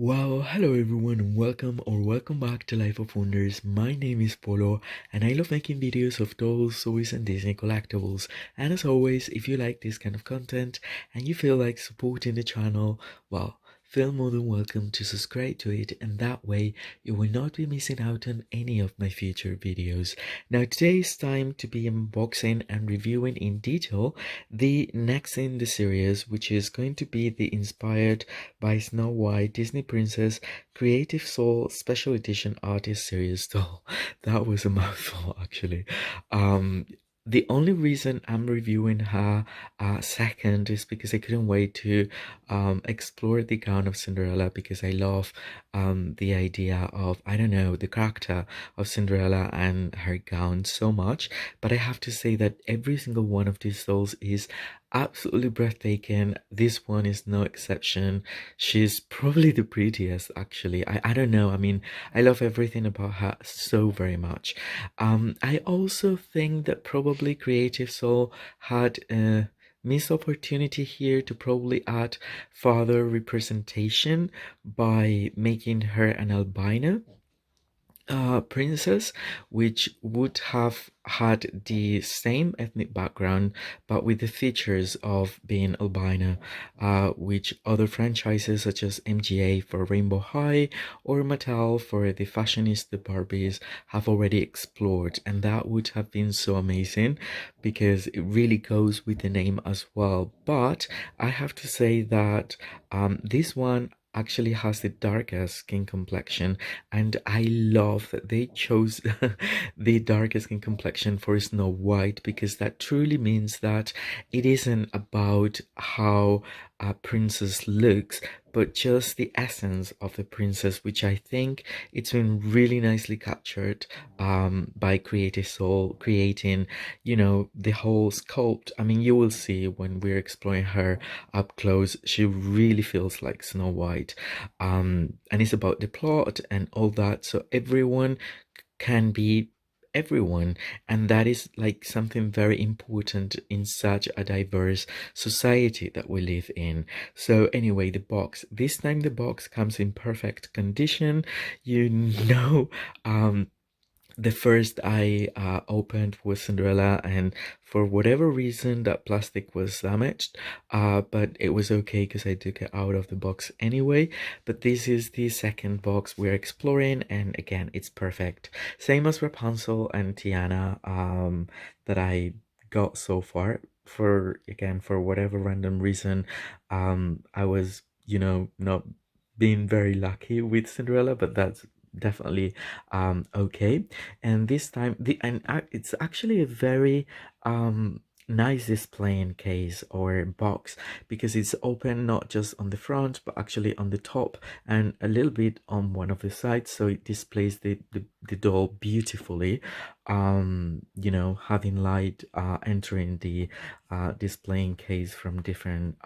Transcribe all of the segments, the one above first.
Wow, hello everyone and welcome back to Life of Wonders. My name is Polo and I love making videos of dolls, toys and Disney collectibles. And as always, if you like this kind of content and you feel like supporting the channel, well, feel more than welcome to subscribe to it, and that way you will not be missing out on any of my future videos. Now today is time to be unboxing and reviewing in detail the next in the series, which is going to be the Inspired by Snow White Disney Princess Creative Soul Special Edition Artist Series doll. That was a mouthful, actually. Um, the only reason I'm reviewing her second is because I couldn't wait to explore the gown of Cinderella, because I love the idea of, I don't know, the character of Cinderella and her gown so much. But I have to say that every single one of these dolls is absolutely breathtaking. This one is no exception. She's probably the prettiest, actually. I don't know. I mean, I love everything about her so very much. I also think that probably Creative Soul had a missed opportunity here to probably add further representation by making her an albino princess, which would have had the same ethnic background but with the features of being albino, which other franchises such as MGA for Rainbow High or Mattel for the Fashionista Barbies have already explored, and that would have been so amazing because it really goes with the name as well. But I have to say that this one actually has the darkest skin complexion, and I love that they chose the darkest skin complexion for Snow White, because that truly means that it isn't about how a princess looks, but just the essence of the princess, which I think it's been really nicely captured by Creative Soul, creating, you know, the whole sculpt. I mean, you will see when we're exploring her up close, she really feels like Snow White. And it's about the plot and all that, so everyone can be everyone, and that is like something very important in such a diverse society that we live in. So anyway, the box, this time the box comes in perfect condition, you know. The first I opened was Cinderella, and for whatever reason that plastic was damaged, but it was okay because I took it out of the box anyway. But this is the second box we're exploring, and again, it's perfect, same as Rapunzel and Tiana that I got so far. For again, for whatever random reason, I was, you know, not being very lucky with Cinderella, but that's definitely okay. And this time it's actually a very nice displaying case or box, because it's open not just on the front but actually on the top and a little bit on one of the sides, so it displays the doll beautifully, you know, having light entering the displaying case from different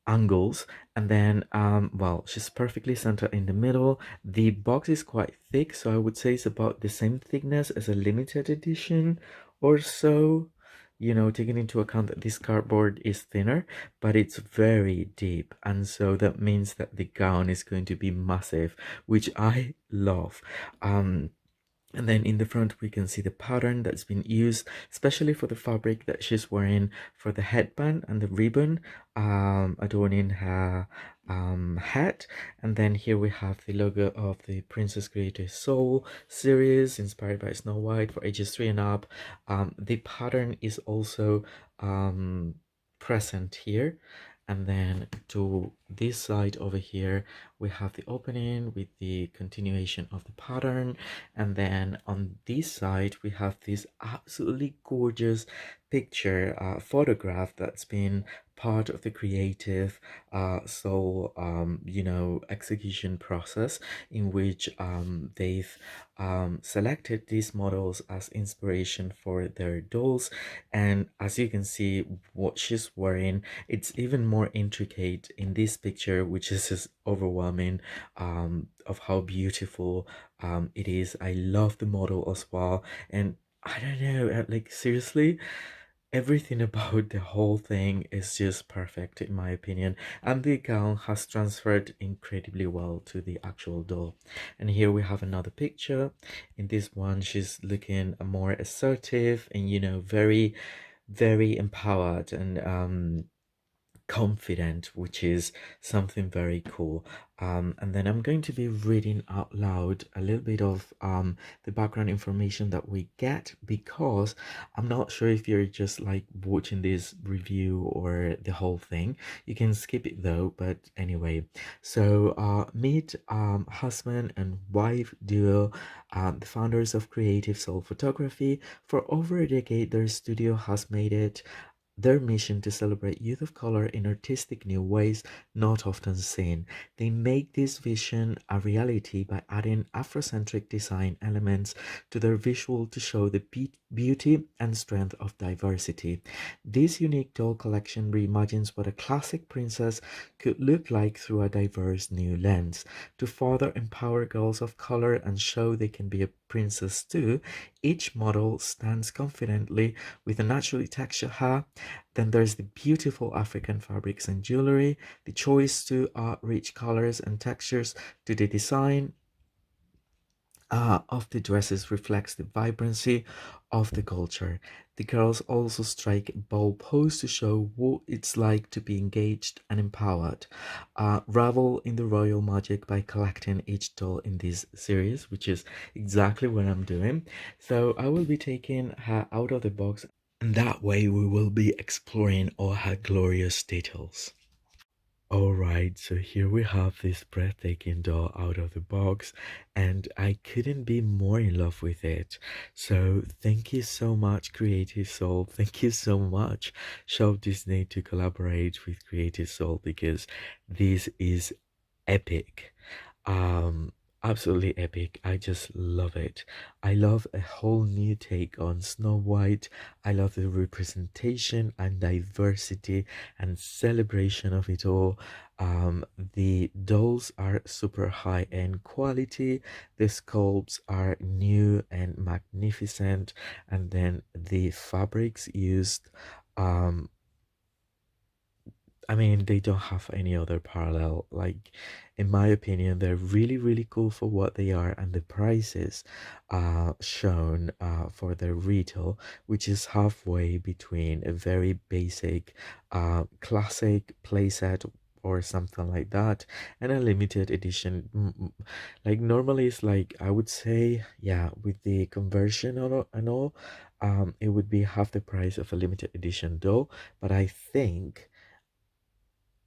angles. And then well, she's perfectly centered in the middle. The box is quite thick, so I would say it's about the same thickness as a limited edition or so, you know, taking into account that this cardboard is thinner, but it's very deep, and so that means that the gown is going to be massive, which I love. And then in the front, we can see the pattern that's been used, especially for the fabric that she's wearing for the headband and the ribbon adorning her hat. And then here we have the logo of the Princess Creative Soul series, inspired by Snow White for ages 3 and up. The pattern is also present here. And then to this side over here, we have the opening with the continuation of the pattern. And then on this side, we have this absolutely gorgeous picture, photograph that's been part of the creative soul, you know, execution process, in which they've selected these models as inspiration for their dolls. And as you can see, what she's wearing, it's even more intricate in this picture, which is just overwhelming, of how beautiful it is. I love the model as well, and I don't know, like seriously, Everything about the whole thing is just perfect in my opinion, and the gown has transferred incredibly well to the actual doll. And here we have another picture. In this one, she's looking more assertive and, very, very empowered and confident, which is something very cool. And then I'm going to be reading out loud a little bit of the background information that we get, because I'm not sure if you're just like watching this review or the whole thing. You can skip it though, but anyway. So meet husband and wife duo, the founders of Creative Soul Photography. For over a decade, their studio has made it their mission to celebrate youth of color in artistic new ways not often seen. They make this vision a reality by adding Afrocentric design elements to their visual to show the beauty and strength of diversity. This unique doll collection reimagines what a classic princess could look like through a diverse new lens. To further empower girls of color and show they can be a princess too, each model stands confidently with a naturally textured hair. Then there's the beautiful African fabrics and jewelry, the choice to rich colors and textures to the design of the dresses reflects the vibrancy of the culture. The girls also strike a bold pose to show what it's like to be engaged and empowered. Revel in the royal magic by collecting each doll in this series, which is exactly what I'm doing. So I will be taking her out of the box, and that way we will be exploring all her glorious details. Alright, so here we have this breathtaking doll out of the box, and I couldn't be more in love with it. So thank you so much, Creative Soul. Thank you so much, Shop Disney, to collaborate with Creative Soul, because this is epic. um Absolutely epic. I just love it. I love a whole new take on Snow White. I love the representation and diversity and celebration of it all. The dolls are super high end quality, the sculpts are new and magnificent, and then the fabrics used, um I mean, they don't have any other parallel. Like, in my opinion, they're really, really cool for what they are, and the prices shown for their retail, which is halfway between a very basic, classic playset or something like that, and a limited edition. Like, normally it's like, I would say, yeah, with the conversion and all, it would be half the price of a limited edition doll. But I think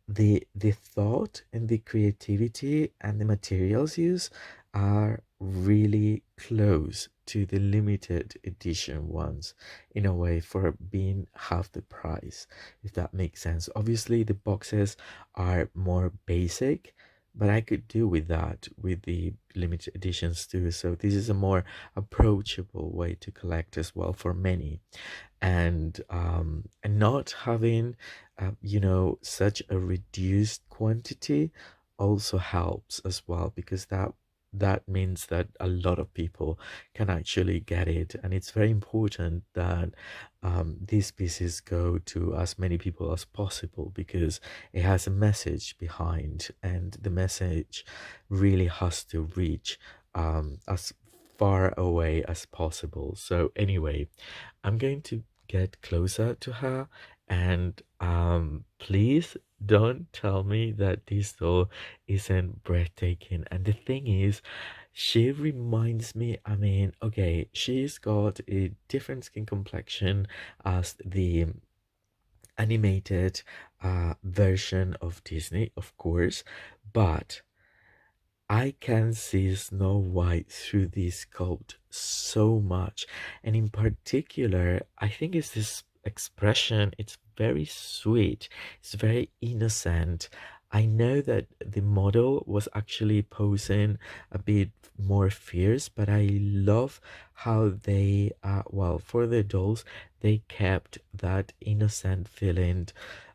the thought and the creativity and the materials used are really close to the limited edition ones, in a way, for being half the price, if that makes sense. Obviously the boxes are more basic, but I could do with that with the limited editions too. So this is a more approachable way to collect as well for many. And not having such a reduced quantity also helps as well, because that means that a lot of people can actually get it, and it's very important that these pieces go to as many people as possible, because it has a message behind, and the message really has to reach as far away as possible. So anyway, I'm going to get closer to her, and please don't tell me that this doll isn't breathtaking. And the thing is, she reminds me, I mean, okay, she's got a different skin complexion as the animated version of Disney, of course, but I can see Snow White through this sculpt so much. And in particular, I think it's this expression, it's very sweet, it's very innocent. I know that the model was actually posing a bit more fierce, but I love how they, well, for the dolls, they kept that innocent feeling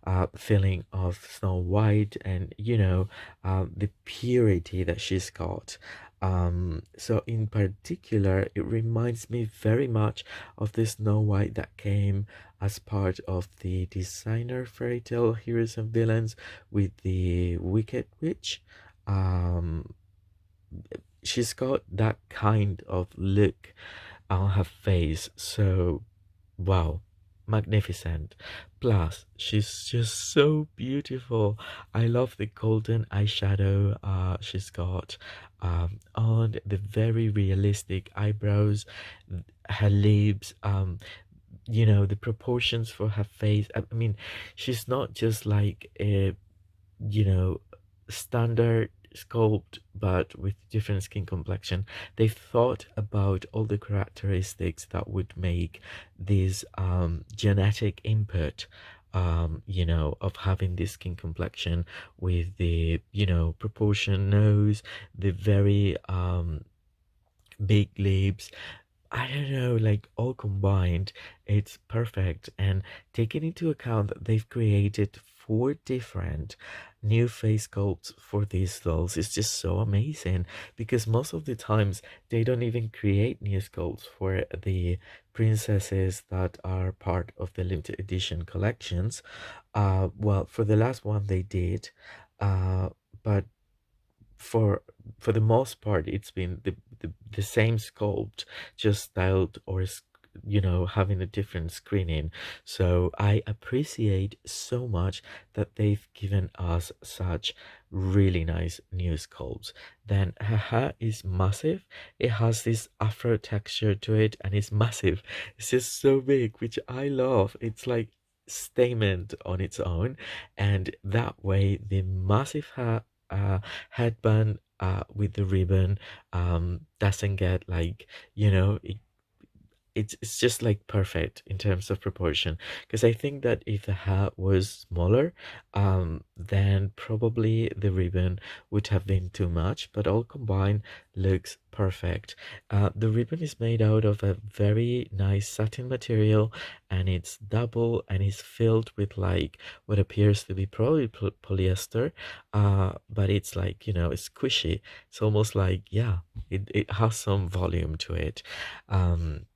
of Snow White, and the purity that she's got. So in particular, it reminds me very much of the Snow White that came as part of the designer fairy tale heroes and villains with the Wicked Witch. Um, she's got that kind of look on her face. So, wow, magnificent. Plus, she's just so beautiful. I love the golden eyeshadow she's got on the very realistic eyebrows, her lips, the proportions for her face. I mean, she's not just like a you know, standard sculpt but with different skin complexion. They thought about all the characteristics that would make this genetic input of having this skin complexion with the proportion nose, the very big lips. I don't know, like all combined, it's perfect. And taking into account that they've created four different new face sculpts for these dolls is just so amazing, because most of the times they don't even create new sculpts for the princesses that are part of the limited edition collections. Well, for the last one they did, but for for the most part it's been the same sculpt, just styled or having a different screening. So I appreciate so much that they've given us such really nice new sculpts. Then her hair is massive. It has this afro texture to it and it's massive. It's just so big, which I love. It's like statement on its own, and that way the massive hair headband with the ribbon doesn't get like it's just like perfect in terms of proportion, because I think that if the hat was smaller, then probably the ribbon would have been too much, but all combined looks perfect. The ribbon is made out of a very nice satin material, and it's double and is filled with like what appears to be probably polyester, but it's like it's squishy. It's almost like, yeah, it has some volume to it. um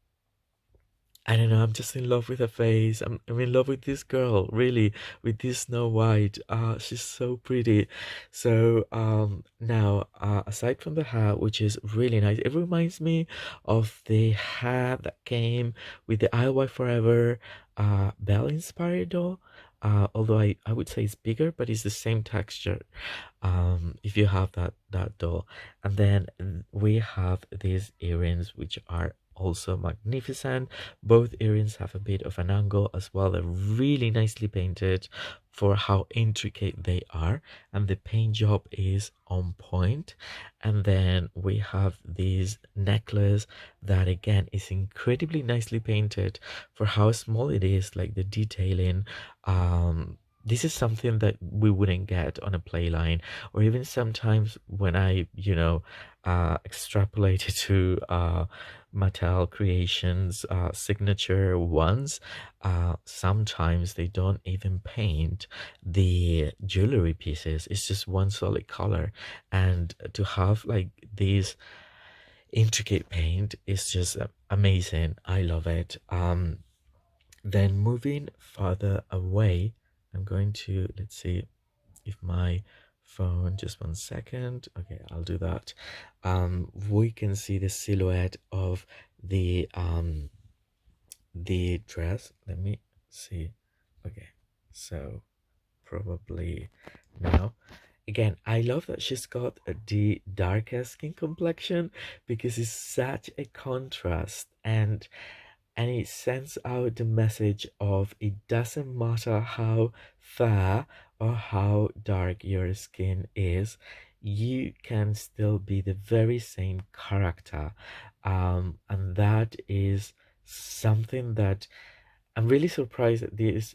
I don't know, I'm just in love with her face. I'm in love with this girl, really, with this Snow White. She's so pretty. So now, aside from the hair, which is really nice, it reminds me of the hair that came with the I'll Wife Forever Belle inspired doll. Although I would say it's bigger, but it's the same texture. If you have that doll. And then we have these earrings, which are also magnificent. Both earrings have a bit of an angle as well. They're really nicely painted for how intricate they are, and the paint job is on point. And then we have this necklace that again is incredibly nicely painted for how small it is, like the detailing. This is something that we wouldn't get on a play line, or even sometimes when I extrapolate it to Mattel Creations signature ones. Sometimes they don't even paint the jewelry pieces. It's just one solid color, and to have like these intricate paint is just amazing. I love it. Then moving further away, I'm going to, let's see if my phone, just 1 second. Okay, I'll do that. We can see the silhouette of the dress. Let me see. Okay, so probably now. Again, I love that she's got the darker skin complexion, because it's such a contrast, and it sends out the message of it doesn't matter how fair or how dark your skin is, you can still be the very same character. And that is something that I'm really surprised that this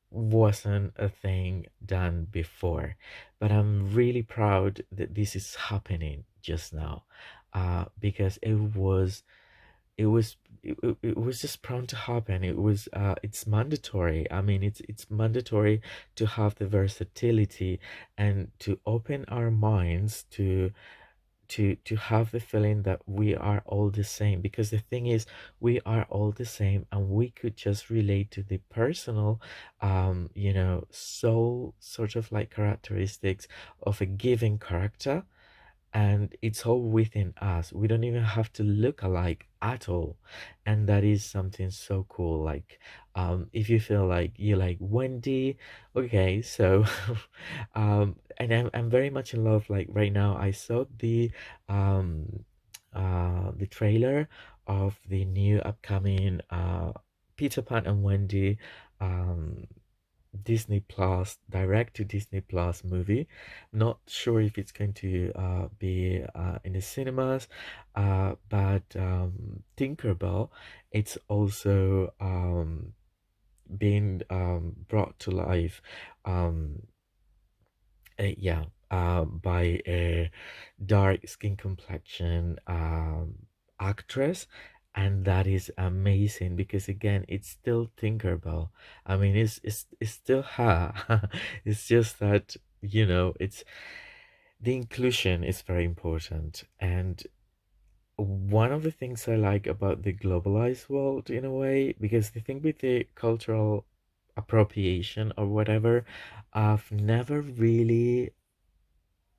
wasn't a thing done before, but I'm really proud that this is happening just now, because it was just prone to happen. It's mandatory. I mean, it's mandatory to have the versatility and to open our minds to to have the feeling that we are all the same, because the thing is, we are all the same, and we could just relate to the personal soul sort of like characteristics of a given character, and it's all within us. We don't even have to look alike at all, and that is something so cool. Like, if you feel like you like Wendy, okay, so and I'm very much in love. Like right now, I saw the trailer of the new upcoming Peter Pan and Wendy um Disney Plus, direct to Disney Plus movie. Not sure if it's going to be in the cinemas, but Tinkerbell, it's also being brought to life. Um, yeah, by a dark skin complexion actress, and that is amazing because again, it's still Tinkerbell. I mean, it's still her. It's just that it's the inclusion is very important, and one of the things I like about the globalized world in a way, because the thing with the cultural appropriation or whatever, I've never really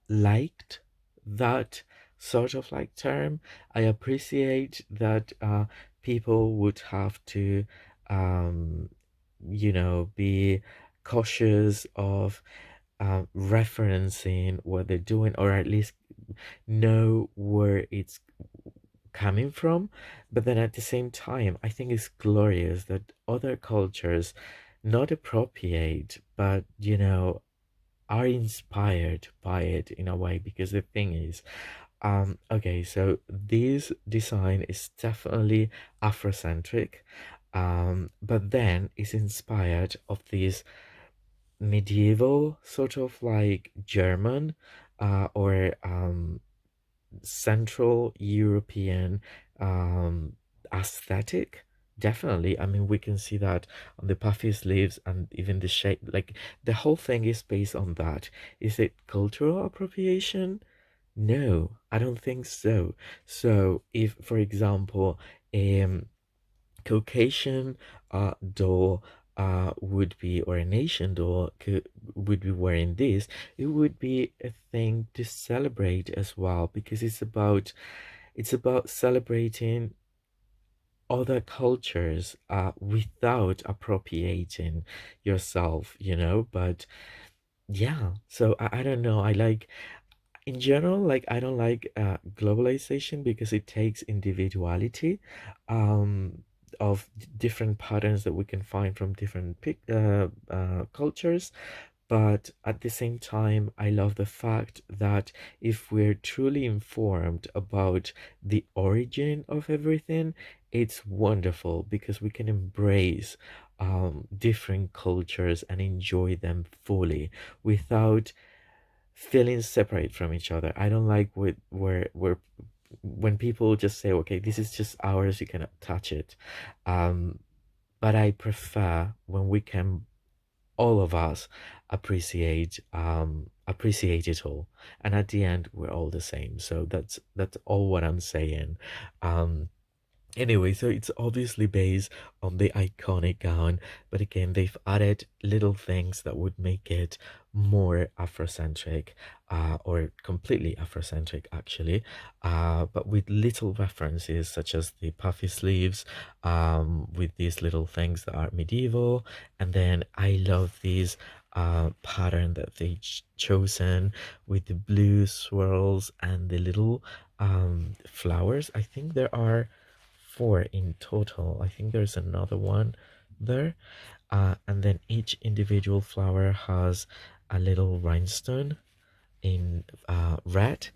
liked that sort of like term. I appreciate that people would have to, um, be cautious of referencing what they're doing, or at least know where it's coming from. But then at the same time, I think it's glorious that other cultures not appropriate, but are inspired by it in a way, because the thing is, okay, so this design is definitely Afrocentric, but then it's inspired of this medieval sort of like German or Central European um, aesthetic. Definitely. I mean, we can see that on the puffy sleeves and even the shape. Like, the whole thing is based on that. Is it cultural appropriation? No, I don't think so. So, if, for example, Caucasian doll would be, or an Asian doll would be wearing this, it would be a thing to celebrate as well, because it's about celebrating other cultures without appropriating yourself, but yeah. So I don't know, I like, in general, like, I don't like globalization because it takes individuality um, of different patterns that we can find from different cultures. But at the same time, I love the fact that if we're truly informed about the origin of everything, it's wonderful because we can embrace different cultures and enjoy them fully without feeling separate from each other. I don't like where when people just say, okay, this is just ours, you cannot touch it. Um, but I prefer when we can, all of us, appreciate it all, and at the end we're all the same. So that's all what I'm saying. Anyway, so it's obviously based on the iconic gown, but again, they've added little things that would make it more Afrocentric, or completely Afrocentric, actually, but with little references such as the puffy sleeves, with these little things that are medieval, and then I love these pattern that they chosen with the blue swirls and the little flowers. I think there are four in total. I think there's another one there. And then each individual flower has a little rhinestone in red.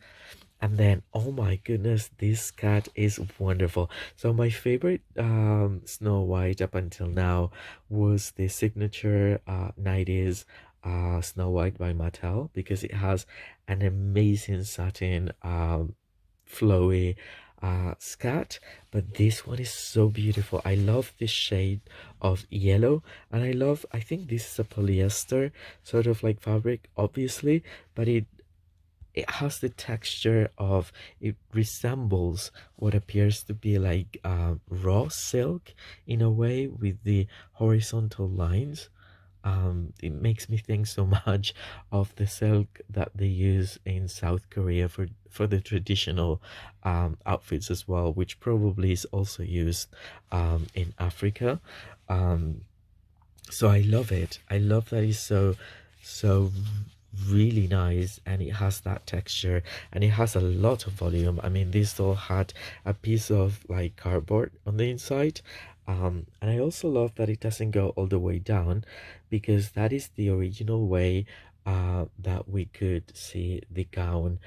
And then, oh my goodness, this cat is wonderful. So my favorite Snow White up until now was the signature 90s Snow White by Mattel, because it has an amazing satin flowy skirt. But this one is so beautiful. I love this shade of yellow, and I think this is a polyester sort of like fabric, obviously, but it has the texture of, it resembles what appears to be like raw silk in a way, with the horizontal lines. It makes me think so much of the silk that they use in South Korea for the traditional outfits as well, which probably is also used in Africa. Um, so I love it. I love that it's so really nice, and it has that texture, and it has a lot of volume. I mean, this doll had a piece of like cardboard on the inside. And I also love that it doesn't go all the way down, because that is the original way that we could see the gown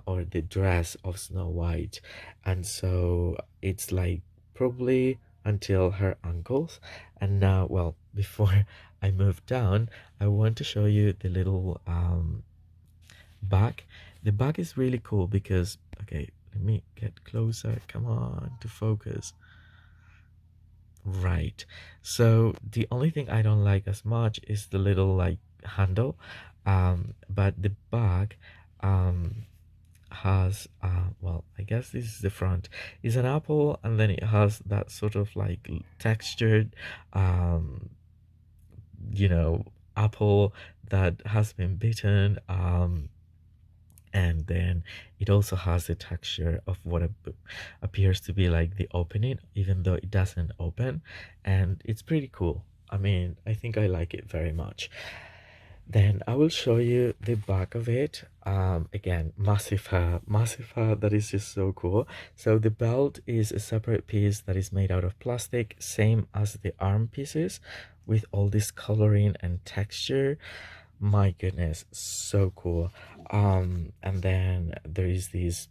or the dress of Snow White. And so it's like probably until her ankles. And now, well, before I move down, I want to show you the little bag. The bag is really cool because, okay, let me get closer. Come on, to focus. Right. So the only thing I don't like as much is the little like handle. But the bag has well, I guess this is the front. It's an apple, and then it has that sort of like textured um you know, apple that has been bitten. And then it also has the texture of what appears to be like the opening, even though it doesn't open. And it's pretty cool. I mean, I think I like it very much. Then I will show you the back of it. Again, massive hair, that is just so cool. So the belt is a separate piece that is made out of plastic, same as the arm pieces, with all this coloring and texture. My goodness, so cool. And then there is this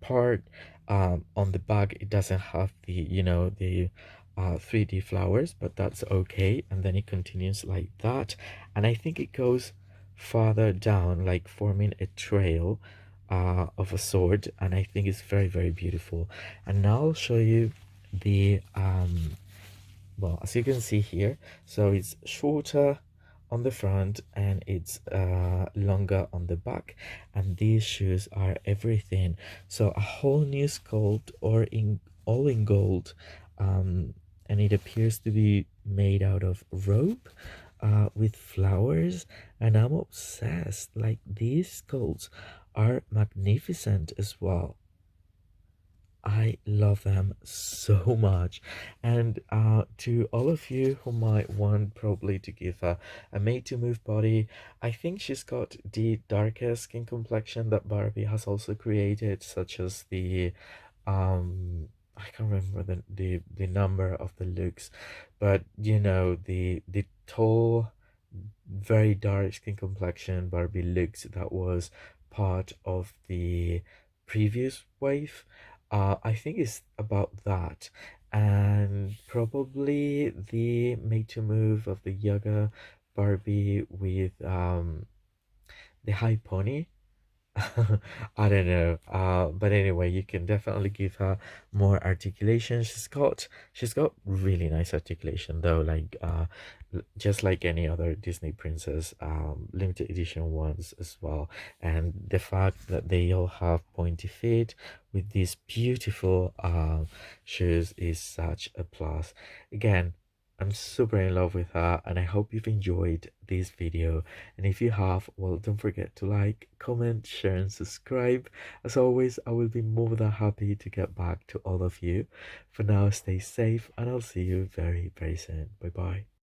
part on the back. It doesn't have the, you know, the 3D flowers, but that's okay. And then it continues like that, and I think it goes farther down, like forming a trail of a sword, and I think it's very beautiful. And now I'll show you the well, as you can see here, so it's shorter on the front and it's longer on the back, and these shoes are everything. So a whole new sculpt, or in all in gold, and it appears to be made out of rope with flowers, and I'm obsessed. Like, these sculpts are magnificent as well. I love them so much. And to all of you who might want probably to give her a made to move body, I think she's got the darkest skin complexion that Barbie has also created, such as the I can't remember the number of the looks, but you know, the tall, very dark skin complexion Barbie looks that was part of the previous wave. I think it's about that, and probably the made to move of the Yaga Barbie with the high pony. I don't know. But anyway, you can definitely give her more articulation. She's got really nice articulation though, like just like any other Disney princess, limited edition ones as well. And the fact that they all have pointy feet with these beautiful shoes is such a plus. Again, I'm super in love with her, and I hope you've enjoyed this video. And if you have, well, don't forget to like, comment, share, and subscribe. As always, I will be more than happy to get back to all of you. For now, stay safe, and I'll see you very soon. Bye bye.